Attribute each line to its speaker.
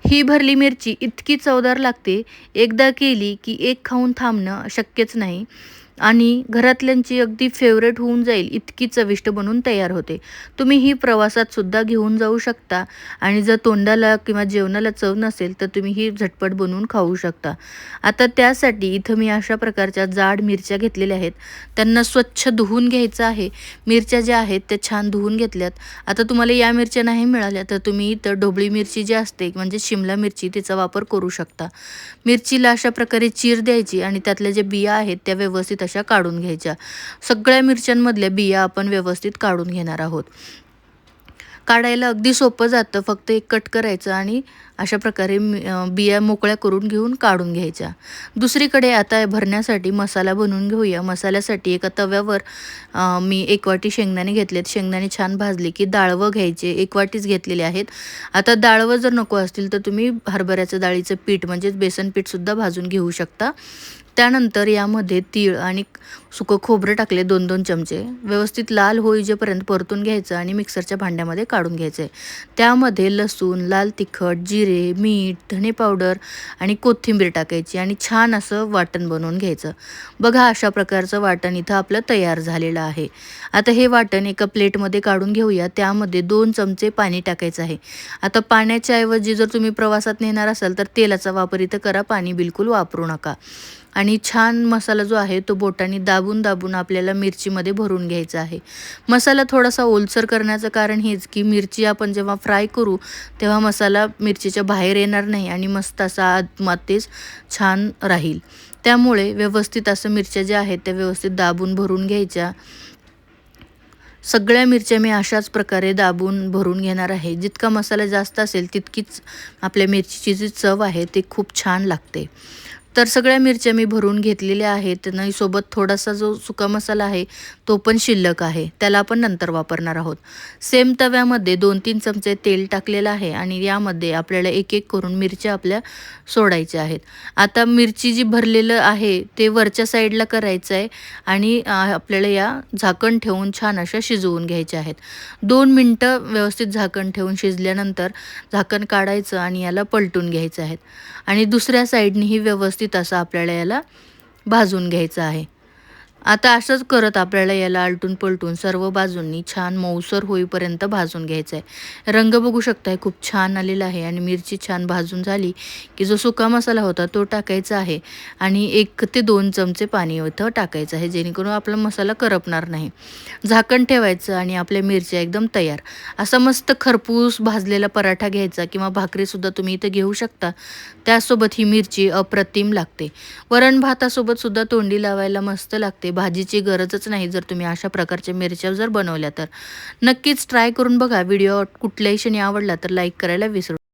Speaker 1: ही भरली मिरची इतकी चवदार लागते, एकदा केली की एक खाऊन थांबणं शक्यच नाही आणि घरातल्यांची अगदी फेवरेट होऊन जाईल इतकी चविष्ट बनून तयार होते. तुम्ही ही प्रवासात सुद्धा घेऊन जाऊ शकता आणि जर तोंडाला किंवा जेवणाला चव नसेल, तर तुम्ही ही झटपट बनवून खाऊ शकता. आता त्यासाठी इथं मी अशा प्रकारच्या जाड मिरच्या घेतलेल्या आहेत. त्यांना स्वच्छ धुवून घ्यायचं आहे. मिरच्या ज्या आहेत त्या छान धुवून घेतल्यात. आता तुम्हाला या मिरच्या नाही मिळाल्या, तर तुम्ही इथं ढोबळी मिरची जी असते म्हणजे शिमला मिरची तिचा वापर करू शकता. मिरचीला अशा प्रकारे चीर द्यायची आणि त्यातल्या ज्या बिया आहेत त्या व्यवस्थित अशा काढून घ्यायच्या. सगळ्या मिरच्यांमधल्या बिया आपण व्यवस्थित काढून घेणार आहोत. काढायला अगदी सोपं जातं. फक्त एक कट करायचं आणि अशा प्रकारे बिया मोकळ्या करून घेऊन काढून घ्यायच्या. दुसरीकडे आता भरण्यासाठी मसाला बनवून घेऊया. मसाल्यासाठी एका तव्यावर मी 1 वाटी शेंगदाणे घेतलेत. शेंगदाणे छान भाजले की डाळवं घ्यायचे. 1 वाटीच घेतलेले आहेत. आता डाळवं जर नको असतील तर तुम्ही हरभऱ्याचं डाळीचं पीठ म्हणजेच बेसन पीठसुद्धा भाजून घेऊ शकता. त्यानंतर यामध्ये तीळ आणि सुकं खोबरं टाकले 2-2 चमचे. व्यवस्थित लाल होईजेपर्यंत परतून घ्यायचं आणि मिक्सरच्या भांड्यामध्ये काढून घ्यायचं आहे. त्यामध्ये लसूण, लाल तिखट, जिरे, मीठ, धणे पावडर आणि कोथिंबीर टाकायची आणि छान असं वाटण बनवून घ्यायचं. बघा अशा प्रकारचं वाटण इथं आपलं तयार झालेलं आहे. आता हे वाटण एका प्लेटमध्ये काढून घेऊया. त्यामध्ये 2 चमचे पाणी टाकायचं आहे. आता पाण्याच्या ऐवजी जर तुम्ही प्रवासात नेणार असाल तर तेलाचा वापर इथं करा. पाणी बिलकुल वापरू नका. आणि छान मसाला जो आहे तो बोटांनी दाबून आपल्याला मिरचीमध्ये भरून घ्यायचा आहे. मसाला थोडासा ओलसर करण्याचं कारण हेच की मिरची आपण जेव्हा फ्राय करू तेव्हा मसाला मिरचीच्या बाहेर येणार नाही आणि मस्त असा आतमध्येच छान राहील. त्यामुळे व्यवस्थित असं मिरच्या ज्या आहेत त्या व्यवस्थित दाबून भरून घ्यायच्या. सगळ्या मिरच्या मी अशाच प्रकारे दाबून भरून घेणार आहे. जितका मसाला जास्त असेल तितकीच आपल्या मिरचीची जी चव आहे ती खूप छान लागते. तर सगळ्या मिरच्या मी भरून घेतलेल्या आहेत आणि सोबत थोडासा जो सुका मसाला आहे तो पण शिल्लक आहे. त्याला आपण नंतर वापरणार आहोत. सेम तव्यामध्ये 2-3 चमचे तेल टाकलेलं आहे आणि यामध्ये आपल्याला एक करून मिरच्या आपल्या सोडायच्या आहेत. आता मिरची जी भरलेलं आहे ते वरच्या साईडला करायचं आहे आणि आपल्याला या झाकण ठेवून छान अशा शिजवून घ्यायच्या आहेत. 2 मिनिटं व्यवस्थित झाकण ठेवून शिजल्यानंतर झाकण काढायचं आणि याला पलटून घ्यायचं आहे आणि दुसऱ्या साईडनेही व्यवस्थित असं आपल्याला याला भाजून घ्यायचं आहे. आता असंच करत आपल्याला याला आलटून-पलटून सर्व बाजूंनी छान मऊसर होईपर्यंत भाजून घ्यायचं आहे. रंग बघू शकताय खूप छान आलेला आहे आणि मिरची छान भाजून झाली, की जो सुका मसाला होता तो टाकायचा आहे आणि 1 ते 2 चमचे पाणी इथं टाकायचं आहे, जेणेकरून आपला मसाला करपणार नाही. झाकण ठेवायचं आणि आपल्या मिरच्या एकदम तयार. असा मस्त खरपूस भाजलेला पराठा घ्यायचा किंवा भाकरीसुद्धा तुम्ही इथं घेऊ शकता. त्यासोबत ही मिरची अप्रतिम लागते. वरण भातासोबत सुद्धा तोंडी लावायला मस्त लागते. भाजीची गरजच नाही जर तुम्ही अशा प्रकारच्या मिरच्या जर बनवल्या तर. नक्कीच ट्राय करून बघा. व्हिडिओ कुठल्याही क्षणी आवडला तर लाईक करायला विसरू